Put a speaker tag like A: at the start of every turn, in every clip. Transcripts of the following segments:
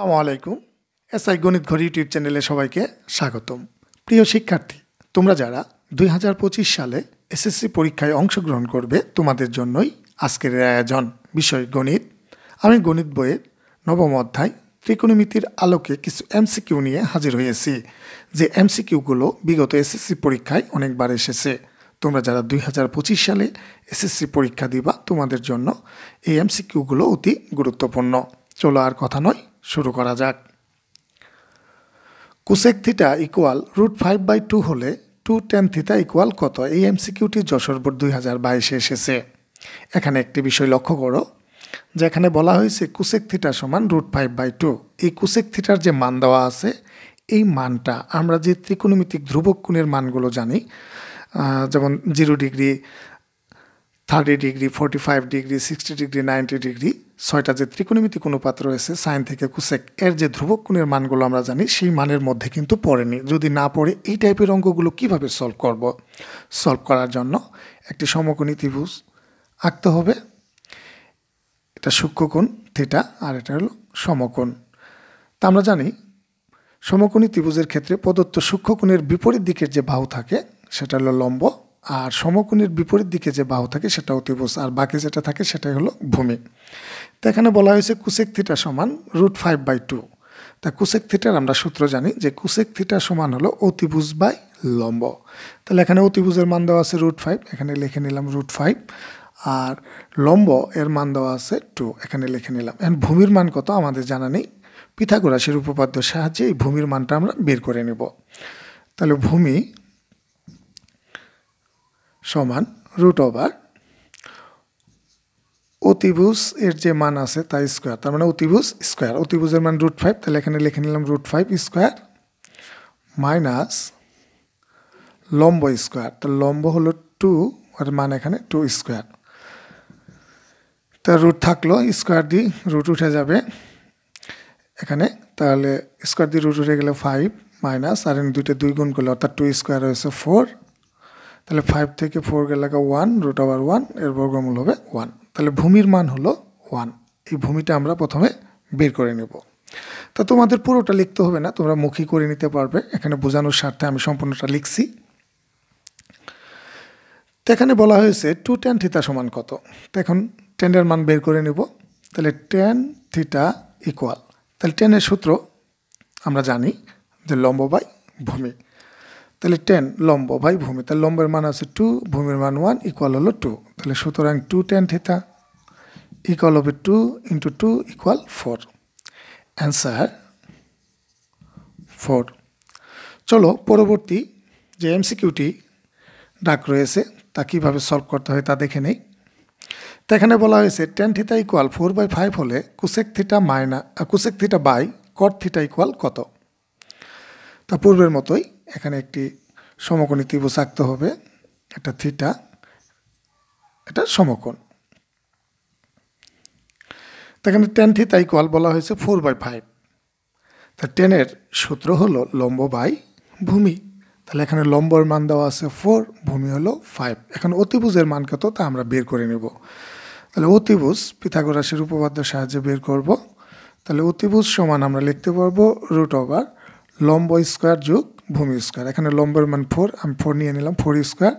A: আসসালামু আলাইকুম। এসআই গণিত ঘর ইউটিউব চ্যানেলে সবাইকে স্বাগতম। প্রিয় শিক্ষার্থী, তোমরা যারা 2025 সালে এসএসসি পরীক্ষায় অংশগ্রহণ করবে, তোমাদের জন্যই আজকের এই আয়োজন। বিষয় গণিত। আমি গণিত বইয়ের নবম অধ্যায় ত্রিকোণমিতির আলোকে কিছু এমসিকিউ নিয়ে হাজির হয়েছি, যে এমসিকিউগুলো বিগত এসএসসি পরীক্ষায় অনেকবার এসেছে। তোমরা যারা 2025 সালে এসএসসি পরীক্ষা দিবা, তোমাদের জন্য এই এমসিকিউগুলো অতি গুরুত্বপূর্ণ। চলো আর কথা নয়, শুরু করা যাক। কোসেক থিটা ইকুয়াল √5/2 হলে 2 tan থিটা ইকুয়াল কত? এই এমসিকিউটি যশোর বোর্ড 2022 এসেছে। এখানে একটি বিষয় লক্ষ্য করো, যে এখানে বলা হয়েছে কোসেক থিটা সমান √5/2। এই কোসেক থিটার যে মান দেওয়া আছে, এই মানটা আমরা যে ত্রিকোণমিতিক ধ্রুবক কোণের মানগুলো জানি, যেমন 0 degree, 30 degree, 45 degree, 60 degree, 90 degree, 6টা যে ত্রিকোণমিতিক অনুপাত রয়েছে সাইন থেকে কোসেক, এর যে ধ্রুবক কোণের মানগুলো আমরা জানি, সেই মানের মধ্যে কিন্তু পড়েনি। যদি না পড়ে, এই টাইপের অঙ্কগুলো কিভাবে সলভ করব? সলভ করার জন্য একটি সমকোণী ত্রিভুজ আঁকতে হবে। এটা সূক্ষ্মকোণ থিটা আর এটা হলো সমকোণ। তা আমরা জানি সমকোণী ত্রিভুজের ক্ষেত্রে প্রদত্ত সূক্ষ্মকোণের বিপরীত দিকের যে বাহু থাকে সেটা হলো লম্ব, আর সমকোণের বিপরীত দিকে যে বাহু থাকে সেটা অতিভুজ, আর বাকি যেটা থাকে সেটাই হলো ভূমি। তো এখানে বলা হয়েছে কোসেক থিটা সমান √5/2। তা কোসেক থিটার আমরা সূত্র জানি যে কোসেক থিটা সমান হলো অতিভুজ বাই লম্ব। তাহলে এখানে অতিভুজের মান দেওয়া আছে √5, এখানে লিখে নিলাম √5, আর লম্ব এর মান দেওয়া আছে 2, এখানে লিখে নিলাম। এখন ভূমির মান কত আমাদের জানা নেই। পিথাগোরাসের উপপাদ্যের সাহায্যে এই ভূমির মানটা আমরা বের করে নেব। তাহলে ভূমি সমান √, অতিভুজ এর যে মান আছে তাই স্কোয়ার, তার মানে অতিভুজ স্কোয়ার। অতিভুজের মান √5, তাহলে এখানে লিখে নিলাম √5 স্কোয়ার মাইনাস লম্ব স্কোয়ার। তো লম্ব হলো 2, আর মান এখানে 2 স্কোয়ার। তা রুট থাকলো, স্কোয়ার দিয়ে রুট উঠে যাবে এখানে, তাহলে স্কোয়ার দিয়ে রুট উঠে গেলে 5 মাইনাস, আর দুইটা 2 গুণ করলে অর্থাৎ 2 স্কোয়ার হয়েছে 4। তাহলে 5 থেকে 4 গেলে 1, √1 এর বর্গমূল হবে 1। তাহলে ভূমির মান হলো 1। এই ভূমিটা আমরা প্রথমে বের করে নেব। তা তোমাদের পুরোটা লিখতে হবে না, তোমরা মুখী করে নিতে পারবে। এখানে বোঝানোর স্বার্থে আমি সম্পূর্ণটা লিখছি। তো এখানে বলা হয়েছে 2 tan থিটা সমান কত? তো এখন tan এর মান বের করে নেব। তাহলে tan থিটা ইকুয়াল, তাহলে tan এর সূত্র আমরা জানি যে লম্ব বাই ভূমি। তাহলে 10 লম্ব বাই ভূমি, তাহলে লম্বের মান আছে 2, ভূমির মান 1, ইকুয়াল হলো 2। তাহলে সুতরাং 2 tan থিটা ইকুয়াল হবে 2 × 2 ইকুয়াল 4। অ্যান্সার 4। চলো পরবর্তী যে এমসিকিউটি ডাক রয়েছে তা কীভাবে সলভ করতে হয় তা দেখে নেই। তো এখানে বলা হয়েছে tan থিটা ইকুয়াল 4/5 হলে cosec theta by cot theta equal কত? তা পূর্বের মতোই এখানে একটি সমকোণী ত্রিভুজ আঁকতে হবে। এটা থিটা, এটা সমকোণ। তো এখানে tan থিটা ইকুয়াল বলা হয়েছে 4/5। তা tan এর সূত্র হলো লম্ব বাই ভূমি। তাহলে এখানে লম্বর মান দেওয়া আছে 4, ভূমি হলো 5। এখন অতিভুজের মান কত তা আমরা বের করে নেব। তাহলে অতিভুজ পিথাগোরাসের উপপাদ্যের সাহায্যে বের করব। তাহলে অতিভুজ সমান আমরা লিখতে পারবো √, লম্ব স্কোয়ার যোগ ভূমি স্কোয়ার। এখানে লম্বের মান 4, আমি 4 নিয়ে নিলাম, 4 স্কোয়ার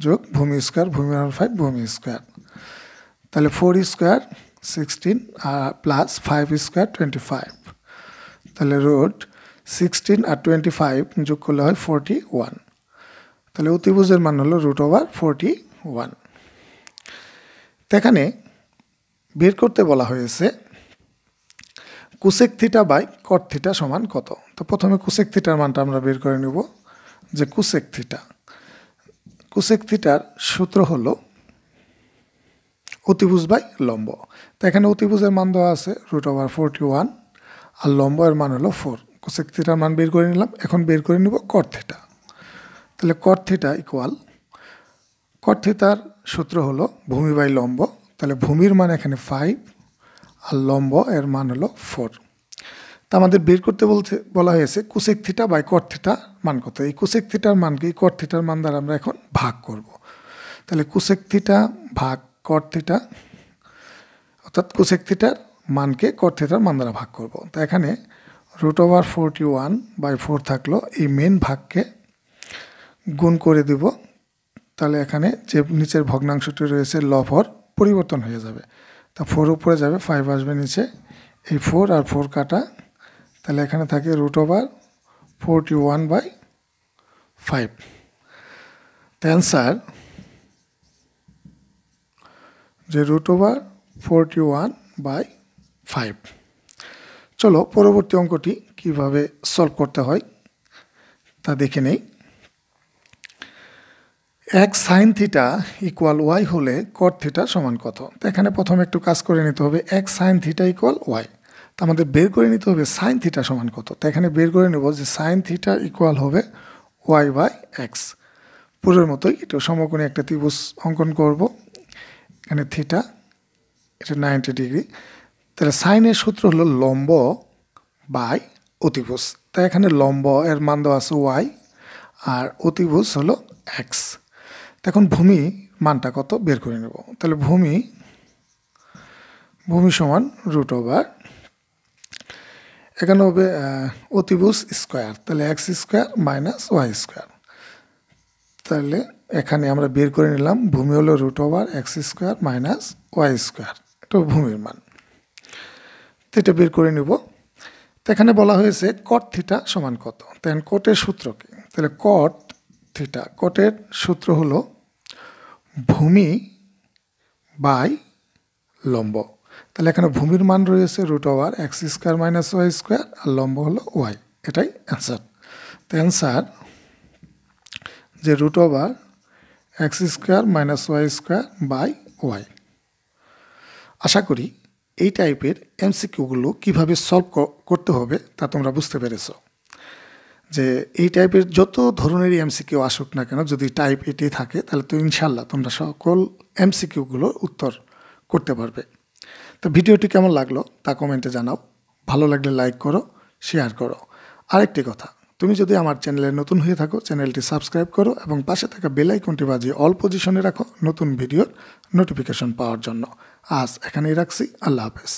A: যোগ ভূমি স্কোয়ার, ভূমি মান 5, ভূমি স্কোয়ার। তাহলে 4 স্কোয়ার 16 প্লাস 5 স্কোয়ার 25। তাহলে √16 আর 25 যোগ করলে হয় 41। তাহলে অতিভুজের মান হলো √41। তো এখানে বের করতে বলা হয়েছে cosec theta by cot theta সমান কত? তো প্রথমে কোসেক থিটার মানটা আমরা বের করে নেব, যে কোসেক থিটার সূত্র হলো অতিভুজ বাই লম্ব। তো এখানে অতিভুজের মান দেওয়া আছে √41, আর লম্ব এর মান হলো 4। কোসেক থিটার মান বের করে নিলাম। এখন বের করে নেব কট থিটা। তাহলে কট থিটা ইকুয়াল, কট থিটার সূত্র হলো ভূমি বাই লম্ব। তাহলে ভূমির মান এখানে 5, আর লম্ব এর মান হলো 4। তা আমাদের বের করতে বলা হয়েছে cosec theta by cot theta মান কত? এই কোসেক থিটার মানকে কট থিটার মান দ্বারা আমরা এখন ভাগ করব। তাহলে কোসেক থিটা ভাগ কট থিটা, অর্থাৎ কোসেক থিটার মানকে কট থিটার মান দ্বারা ভাগ করব। তো এখানে √41/4 থাকলো, এই মেন ভাগকে গুণ করে দিব, তাহলে এখানে যে নিচের ভগ্নাংশটি রয়েছে লব-হর পরিবর্তন হয়ে যাবে। তা 4 উপরে যাবে, 5 আসবে নিচে, এই 4 আর 4 কাটা, তাহলে এখানে থাকে √41/5। তো অ্যান্সার যে √41/5। চলো পরবর্তী অঙ্কটি কিভাবে সলভ করতে হয় তা দেখে নেই। x sin θ = y হলে cot θ সমান কত? তো এখানে প্রথমে একটু কাজ করে নিতে হবে। x sin θ = y, তো আমাদের বের করে নিতে হবে sin θ সমান কত। তো এখানে বের করে নেব যে sin θ = হবে y/x। পূর্বের মতোই একটু সমকোণী একটা ত্রিভুজ অঙ্কন করব। এখানে থিটা, এটা 90 ডিগ্রি, তাহলে সাইনের সূত্র হলো লম্ব বাই অতিভুজ। তাই এখানে লম্ব এর মান দেওয়া আছে y আর অতিভুজ হলো x। এখন ভূমি মানটা কত বের করে নেব। তাহলে ভূমি সমান √ এখানে হবে অতিভুজ স্কোয়ার, তাহলে x² - y²। তাহলে এখানে আমরা বের করে নিলাম ভূমি হলো √x² - y², এটা ভূমির মান। তো এটা বের করে নিব। তো এখানে বলা হয়েছে cot θ সমান কত। তাই কোটের সূত্র কি? তাহলে cot θ, কোটের সূত্র হলো ভূমি বাই লম্ব। তাহলে এখানে ভূমির মান রয়েছে √x² - y² আর লম্ব হলো y, এটাই অ্যান্সার। তো অ্যান্সার যে √x² - y²/y। আশা করি এই টাইপের এমসিকিউগুলো কিভাবে সলভ করতে হবে তা তোমরা বুঝতে পেরেছ। যে এই টাইপের যত ধরনেরই এমসিকিউ আসুক না কেন, যদি টাইপ এটি থাকে তাহলে তো ইনশাল্লাহ তোমরা সকল এমসিকিউগুলোর উত্তর করতে পারবে। তো ভিডিওটি কেমন লাগলো তা কমেন্টে জানাও। ভালো লাগলে লাইক করো, শেয়ার করো। আরেকটি কথা, তুমি যদি আমার চ্যানেলে নতুন হয়ে থাকো চ্যানেলটি সাবস্ক্রাইব করো এবং পাশে থাকা বেল আইকনটি বাজিয়ে অল পজিশনে রাখো নতুন ভিডিওর নোটিফিকেশন পাওয়ার জন্য। আজ এখানেই রাখছি, আল্লাহ হাফেজ।